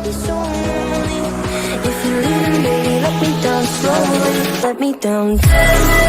be so lonely. If you're leaving, baby, let me down slowly, let me down.